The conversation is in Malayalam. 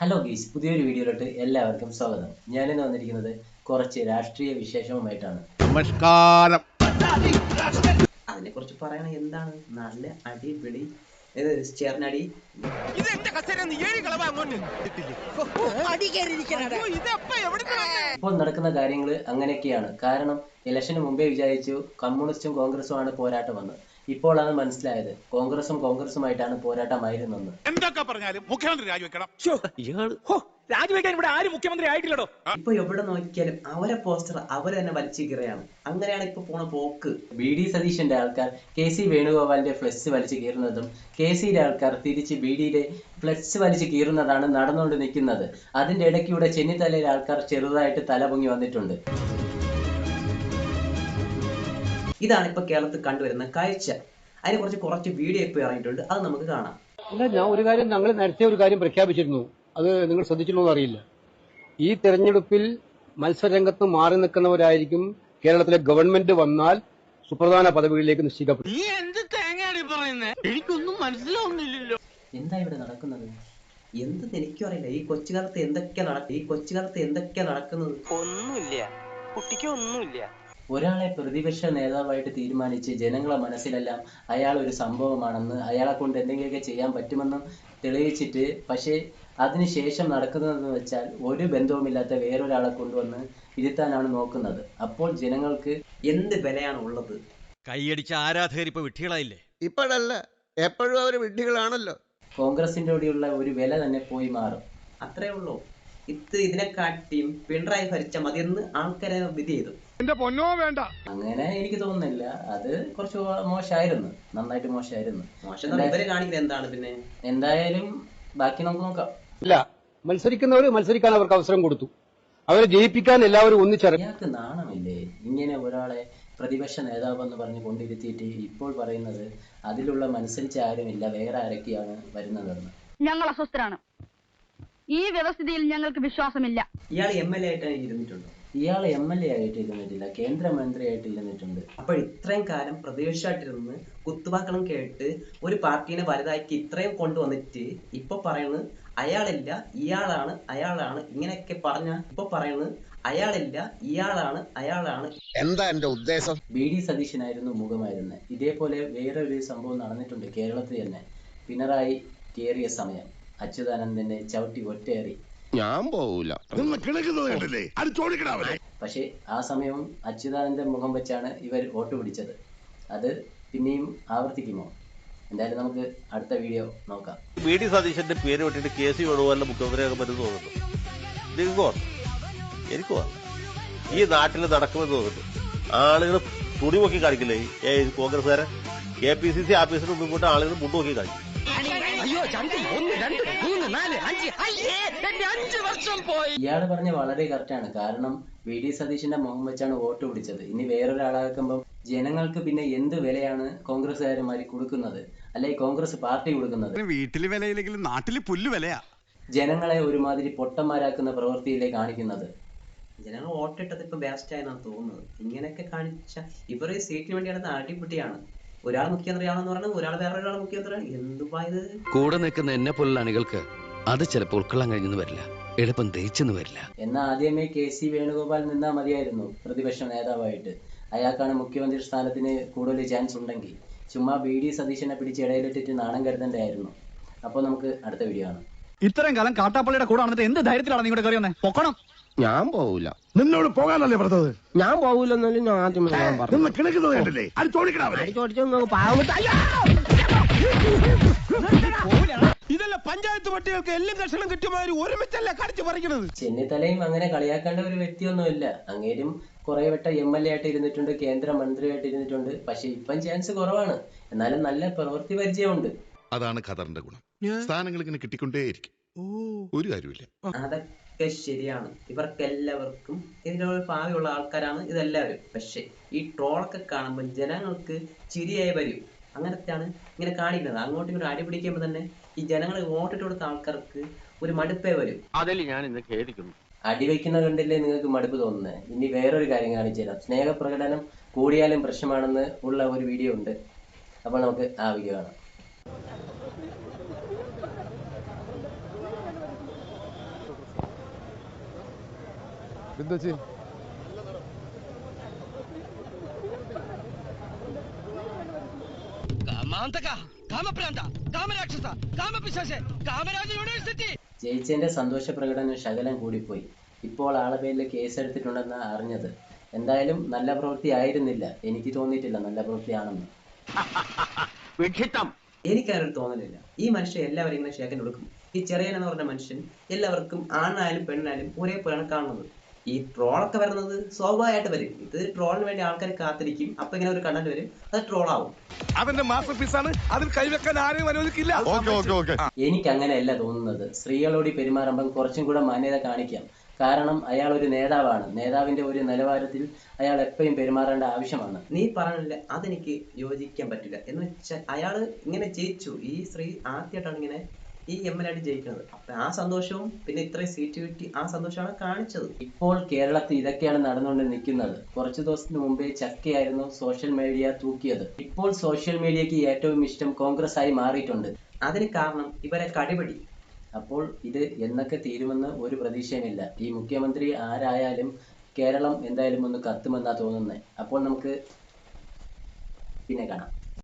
ഹലോ ഗീസ്, പുതിയൊരു വീഡിയോയിലോട്ട് എല്ലാവർക്കും സ്വാഗതം. ഞാനിന്ന് വന്നിരിക്കുന്നത് കുറച്ച് രാഷ്ട്രീയ വിശേഷവുമായിട്ടാണ്. നമസ്കാരം. അതിനെക്കുറിച്ച് പറയണ എന്താണ്? നല്ല അടിപിടി ചേർന്നടി. ഇപ്പോൾ നടക്കുന്ന കാര്യങ്ങൾ അങ്ങനെയൊക്കെയാണ്. കാരണം ഇലക്ഷന് മുമ്പേ വിചാരിച്ചു കമ്മ്യൂണിസ്റ്റും കോൺഗ്രസും ആണ് പോരാട്ടം വന്ന്. ഇപ്പോൾ അത് മനസ്സിലായത് കോൺഗ്രസുമായിട്ടാണ് പോരാട്ടമായിരുന്നെന്ന്. എന്തൊക്കെ പറഞ്ഞാലും മുഖ്യമന്ത്രി രാജിവെക്കണം. രാജിവെക്കാൻ ഇവിടെ ആരും മുഖ്യമന്ത്രി ആയിട്ടില്ലടോ. ഇപ്പൊ എവിടെ നോക്കിയാലും അവരെ പോസ്റ്റർ അവര് തന്നെ വലിച്ചു കീറുകയാണ്. അങ്ങനെയാണ് ഇപ്പൊ പോണ പോക്ക്. BD സതീശന്റെ ആൾക്കാർ KC വേണുഗോപാലിന്റെ ഫ്ലെക്സ് വലിച്ചു കീറുന്നതും KCയുടെ ആൾക്കാർ തിരിച്ച് BDയുടെ ഫ്ലെക്സ് വലിച്ചു കീറുന്നതാണ് നടന്നുകൊണ്ട് നിൽക്കുന്നത്. അതിന്റെ ഇടയ്ക്കൂടെ ചെന്നിത്തലയിലെ ആൾക്കാർ ചെറുതായിട്ട് തല പൊങ്ങി വന്നിട്ടുണ്ട്. ഇതാണ് ഇപ്പൊ കേരളത്തിൽ കണ്ടുവരുന്ന കാഴ്ച. അതിനെക്കുറിച്ച് കുറച്ച് വീഡിയോ ഇപ്പൊ ഇറങ്ങിയിട്ടുണ്ട്, അത് നമുക്ക് കാണാം. അല്ല, ഞങ്ങൾ നേരത്തെ ഒരു കാര്യം പ്രഖ്യാപിച്ചിരുന്നു. അത് നിങ്ങൾ ശ്രദ്ധിച്ചിട്ടുണ്ടോ എന്നറിയില്ല. ഈ തെരഞ്ഞെടുപ്പിൽ മത്സരരംഗത്ത് മാറി നിൽക്കുന്നവരായിരിക്കും കേരളത്തിലെ ഗവൺമെന്റ് വന്നാൽ സുപ്രധാന പദവികളിലേക്ക് നിശ്ചയിക്കപ്പെടും. എനിക്കൊന്നും മനസ്സിലാവുന്നില്ലല്ലോ. എന്താ ഇവിടെ നടക്കുന്നത്? എന്തെന്ന് എനിക്കും അറിയില്ല. ഈ കൊച്ചുകാലത്ത് എന്തൊക്കെയാ നടക്കുന്നത്? ഒന്നുമില്ല, കുട്ടിക്ക് ഒന്നുമില്ല. ഒരാളെ പ്രതിപക്ഷ നേതാവായിട്ട് തീരുമാനിച്ച് ജനങ്ങളെ മനസ്സിലെല്ലാം അയാൾ ഒരു സംഭവമാണെന്ന്, അയാളെ കൊണ്ട് എന്തെങ്കിലുമൊക്കെ ചെയ്യാൻ പറ്റുമെന്നും തെളിയിച്ചിട്ട്, പക്ഷേ അതിനുശേഷം നടക്കുന്നതെന്ന് വെച്ചാൽ ഒരു ബന്ധവുമില്ലാത്ത വേറൊരാളെ കൊണ്ടുവന്ന് ഇരുത്താനാണ് നോക്കുന്നത്. അപ്പോൾ ജനങ്ങൾക്ക് എന്ത് വിലയാണ് ഉള്ളത്? കൈയടിച്ച ആരാധകർ ഇപ്പൊ വിഡ്ഢികളായില്ലേ? ഇപ്പോഴല്ല, എപ്പോഴും അവർ വിഡ്ഢികളാണല്ലോ. കോൺഗ്രസിന്റെ കൂടെയുള്ള ഒരു വില തന്നെ പോയി മാറും. അത്രേ ഉള്ളൂ. ഇതിനെക്കാട്ടിയും പിണറായി ഭരിച്ച മതിയെന്ന് ആൾക്കാരെ വിധി ചെയ്തു. എന്റെ പൊന്നോ വേണ്ട. അങ്ങനെ എനിക്ക് തോന്നുന്നില്ല. അത് കുറച്ച് മോശമായിരുന്നു, നന്നായിട്ട് മോശമായിരുന്നു. മോശം ഇവര് കാണിക്കുന്നത് എന്താണ്? പിന്നെ എന്തായാലും ബാക്കി നമുക്ക് നോക്കാം. ഇല്ല, മത്സരിക്കുന്നവർ മത്സരിക്കാൻ അവർക്ക് അവസരം കൊടുത്തു. അവരെ ജയിപ്പിക്കാൻ എല്ലാവരും ഒന്നിച്ചിറങ്ങി. അയാൾക്ക് നാണമില്ലേ ഇങ്ങനെ ഒരാളെ പ്രതിപക്ഷ നേതാവെന്ന് പറഞ്ഞ് കൊണ്ടിരുത്തിയിട്ട് ഇപ്പോൾ പറയുന്നത് അതിലുള്ള മത്സരിച്ച ആരുമില്ല, വേറെ ആരൊക്കെയാണ് വരുന്നതെന്ന്? ഞങ്ങൾ അസ്വസ്ഥരാണ്. ഈ വ്യവസ്ഥിതിയിൽ ഞങ്ങൾക്ക് വിശ്വാസമില്ല. ഇയാൾ MLA ആയിട്ട് ഇരുന്നിട്ടുണ്ടോ? ഇയാൾ MLA ആയിട്ട് ഇരുന്നിട്ടില്ല, കേന്ദ്രമന്ത്രിയായിട്ട് ഇരുന്നിട്ടുണ്ട്. അപ്പോൾ ഇത്രയും കാലം പ്രതിപക്ഷമായിട്ടിരുന്ന് കുത്തുവാക്കളും കേട്ട് ഒരു പാർട്ടീനെ വലുതാക്കി ഇത്രയും കൊണ്ടുവന്നിട്ട് ഇപ്പൊ പറയുന്നത് അയാളില്ല, അയാളാണ് ഇങ്ങനെയൊക്കെ പറഞ്ഞ ഇപ്പൊ പറയുന്നത് അയാളില്ല, അയാളാണ്. എന്താ എന്റെ ഉദ്ദേശം? BD സതീശനായിരുന്നു മുഖമായിരുന്നത്. ഇതേപോലെ വേറെ ഒരു സംഭവം നടന്നിട്ടുണ്ട് കേരളത്തിൽ തന്നെ. പിണറായി കയറിയ സമയം അച്യുതാനന്ദനെ ചവിട്ടി ഒറ്റയേറി. ഞാൻ പോവൂല. പക്ഷേ ആ സമയം അച്യുതാനന്ദൻ മുഖം വെച്ചാണ് ഇവർ വോട്ട് പിടിച്ചത്. അത് പിന്നെയും ആവർത്തിക്കുമോ? എന്തായാലും നമുക്ക് അടുത്ത വീഡിയോ നോക്കാം. BD സതീശന്റെ പേര് വിട്ടിട്ട് KC വേണുഗോപാലിന്റെ മുഖ്യമന്ത്രിയാകാൻ പറ്റുമെന്ന് തോന്നുന്നു. എനിക്കോ ഈ നാട്ടിൽ നടക്കുമെന്ന് തോന്നുന്നു. ആളുകൾ തുണി നോക്കി കാണിക്കില്ലേ കോൺഗ്രസ്സുകാരെ? KPCC ആഫീസിന് മുമ്പ് കൊണ്ട് ആളുകൾ മുണ്ട് നോക്കി കാണിക്കും. ഇയാള് പറഞ്ഞ വളരെ കറക്റ്റാണ്. കാരണം BD സതീശന്റെ മുഖം വെച്ചാണ് വോട്ട് പിടിച്ചത്. ഇനി വേറൊരാളാക്കുമ്പോൾ ജനങ്ങൾക്ക് പിന്നെ എന്ത് വിലയാണ് കോൺഗ്രസ്സുകാരന്മാര് കൊടുക്കുന്നത്, അല്ലെങ്കിൽ കോൺഗ്രസ് പാർട്ടി കൊടുക്കുന്നത്? വീട്ടില് വിലയില്ലെങ്കിലും നാട്ടില് പുല്ല് വിലയാ. ജനങ്ങളെ ഒരുമാതിരി പൊട്ടന്മാരാക്കുന്ന പ്രവൃത്തിയിലെ കാണിക്കുന്നത്. ജനങ്ങൾ വോട്ടിട്ടത് ഇപ്പൊ വേസ്റ്റ് ആയെന്നാണ് തോന്നുന്നത്. ഇങ്ങനെയൊക്കെ കാണിച്ച ഇവർ സീറ്റിന് വേണ്ടിയാണ് അടിപിടിയാണ്. ഒരാൾ മുഖ്യമന്ത്രിയാണെന്ന് പറഞ്ഞാൽ ഒരാൾ വേറൊരാൾ മുഖ്യമന്ത്രിയാണ്. എന്തുവാ ഇത്? കൂടെ നിൽക്കുന്ന എന്നെ പോലുള്ള അണികൾക്ക് അത് ചിലപ്പോൾ ഉൾക്കൊള്ളാൻ കഴിഞ്ഞെന്ന് വരില്ല, എളുപ്പം ദഹിച്ചെന്ന് വരില്ല. എന്നാൽ ആദ്യമേ KC വേണുഗോപാൽ നിന്നാ മതിയായിരുന്നു പ്രതിപക്ഷ നേതാവായിട്ട്. അയാൾക്കാണ് മുഖ്യമന്ത്രി സ്ഥാനത്തിന് കൂടുതൽ ചാൻസ് ഉണ്ടെങ്കിൽ. ചുമ്മാ BD സതീശനെ പിടിച്ച് ഇടയിലിട്ടിട്ട് നാണം കരുതണ്ടായിരുന്നു. അപ്പോൾ നമുക്ക് അടുത്ത വീഡിയോ ആണ്. ഇത്രയും കാലം കാട്ടാപ്പള്ളിയുടെ കൂടെ വന്നിട്ട് എന്ത് ധൈര്യത്തിലാണ് നിങ്ങളുടെ കയറി വന്നേ? പൊക്കണം. ഞാൻ പോവൂല. നിന്നോട് പോകാനല്ലേ പറഞ്ഞത്? ഞാൻ പോവൂലെന്നാലും ഞാൻ ആദ്യം കിണക്കുന്നത് കണ്ടില്ലേ? ഇതല്ല പഞ്ചായത്ത് പട്ടികൾക്ക് എല്ലാം കഷണം കിട്ടിയമാതിരി ഒരുമിച്ചല്ല കടിച്ചു പറിക്കുന്നത്. ചെന്നിത്തലയും അങ്ങനെ കളിയാക്കേണ്ട ഒരു വ്യക്തിയൊന്നുമില്ല. അങ്ങേരും കുറെ വട്ടം MLA ആയിട്ട് ഇരുന്നിട്ടുണ്ട്, കേന്ദ്രമന്ത്രിയായിട്ട് ഇരുന്നിട്ടുണ്ട്. പക്ഷെ ഇപ്പം ചാൻസ് കുറവാണ്. എന്നാലും നല്ല പ്രവൃത്തി പരിചയമുണ്ട്. അതാണ് ഖദറിന്റെ ഗുണം. സ്ഥാനങ്ങൾ ഇങ്ങനെ കിട്ടിക്കൊണ്ടേയിരിക്കും. ഒരു കാര്യമില്ല. അതൊക്കെ ശരിയാണ്. ഇവർക്കെല്ലാവർക്കും ഇതിനുള്ള ഭാവിയുള്ള ആൾക്കാരാണ് ഇതെല്ലാവരും. പക്ഷെ ഈ ട്രോളൊക്കെ കാണുമ്പോൾ ജനങ്ങൾക്ക് ചിരിയായി വരും. അങ്ങനത്തെയാണ് ഇങ്ങനെ കാണിക്കുന്നത്. അങ്ങോട്ടും ഇങ്ങോട്ടും അടിപിടിക്കുമ്പോൾ തന്നെ ഈ ജനങ്ങൾ വോട്ടിട്ട് കൊടുത്ത ആൾക്കാർക്ക് ഒരു മടുപ്പേ വരും. അതിൽ ഞാൻ ഇന്ന് ഖേദിക്കുന്നു. അടിവെക്കുന്ന കണ്ടില്ലേ നിങ്ങൾക്ക് മടുപ്പ് തോന്നുന്നത്? ഇനി വേറൊരു കാര്യം കാണിച്ചു തരാം. സ്നേഹപ്രകടനം കൂടിയാലും പ്രശ്നമാണെന്ന് ഉള്ള ഒരു വീഡിയോ ഉണ്ട്. അപ്പോൾ നമുക്ക് ആ വീഡിയോ കാണാം. ജയിച്ചതിന്റെ സന്തോഷ പ്രകടനം ശകലം കൂടിപ്പോയി. ഇപ്പോൾ ആളെ പേരിൽ കേസെടുത്തിട്ടുണ്ടെന്ന് അറിഞ്ഞത്. എന്തായാലും നല്ല പ്രവൃത്തി ആയിരുന്നില്ല. എനിക്ക് തോന്നിയിട്ടില്ല നല്ല പ്രവൃത്തിയാണെന്ന്. എനിക്കതൊരു തോന്നലില്ല. ഈ മനുഷ്യൻ എല്ലാവരും ഇങ്ങനെ ഷേക്കൻ കൊടുക്കും. ഈ ചെറിയൻ എന്ന് പറഞ്ഞ മനുഷ്യൻ എല്ലാവർക്കും ആണായാലും പെണ്ണായാലും ഒരേപോലെയാണ് കാണുന്നത്. ഈ ട്രോളൊക്കെ വരുന്നത് സ്വാഭാവികമായിട്ട് വരും. ഇത് ട്രോളിന് വേണ്ടി ആൾക്കാർ കാത്തിരിക്കും. അപ്പൊ ഇങ്ങനെ ഒരു കണ്ടന്റ് വരും, അത് ട്രോളാവും. അവന്റെ മാസ്റ്റർ പീസാണ്, അതിൽ കൈവെക്കാൻ ആരെയും അനുവദിക്കില്ല. എനിക്ക് അങ്ങനെയല്ല തോന്നുന്നത്. സ്ത്രീകളോട് പെരുമാറുമ്പം കുറച്ചും കൂടെ മാന്യത കാണിക്കാം. കാരണം അയാൾ ഒരു നേതാവാണ്. നേതാവിന്റെ ഒരു നിലവാരത്തിൽ അയാൾ എപ്പോഴും പെരുമാറേണ്ട ആവശ്യമാണ്. നീ പറഞ്ഞില്ല, അതെനിക്ക് യോജിക്കാൻ പറ്റില്ല. എന്ന് വെച്ചാൽ അയാള് ഇങ്ങനെ ജയിച്ചു. ഈ സ്ത്രീ ആദ്യമായിട്ടാണ് ഇങ്ങനെ ഈ MLA ആയിട്ട് ജയിക്കുന്നത്. അപ്പൊ ആ സന്തോഷവും പിന്നെ ഇത്രയും സീറ്റ് കിട്ടി ആ സന്തോഷമാണ് കാണിച്ചത്. ഇപ്പോൾ കേരളത്തിൽ ഇതൊക്കെയാണ് നടന്നുകൊണ്ട് നിൽക്കുന്നത്. കുറച്ചു ദിവസത്തിന് മുമ്പേ ചക്കയായിരുന്നു സോഷ്യൽ മീഡിയ തൂക്കിയത്. ഇപ്പോൾ സോഷ്യൽ മീഡിയക്ക് ഏറ്റവും ഇഷ്ടം കോൺഗ്രസ് ആയി മാറിയിട്ടുണ്ട്. അതിന് കാരണം ഇവരെ കടിപിടി. അപ്പോൾ ഇത് എന്നൊക്കെ തീരുമെന്ന് ഒരു പ്രതീക്ഷയുമില്ല. ഈ മുഖ്യമന്ത്രി ആരായാലും കേരളം എന്തായാലും ഒന്ന് കത്തുമെന്നാ തോന്നുന്നത്. അപ്പോൾ നമുക്ക് പിന്നെ കാണാം.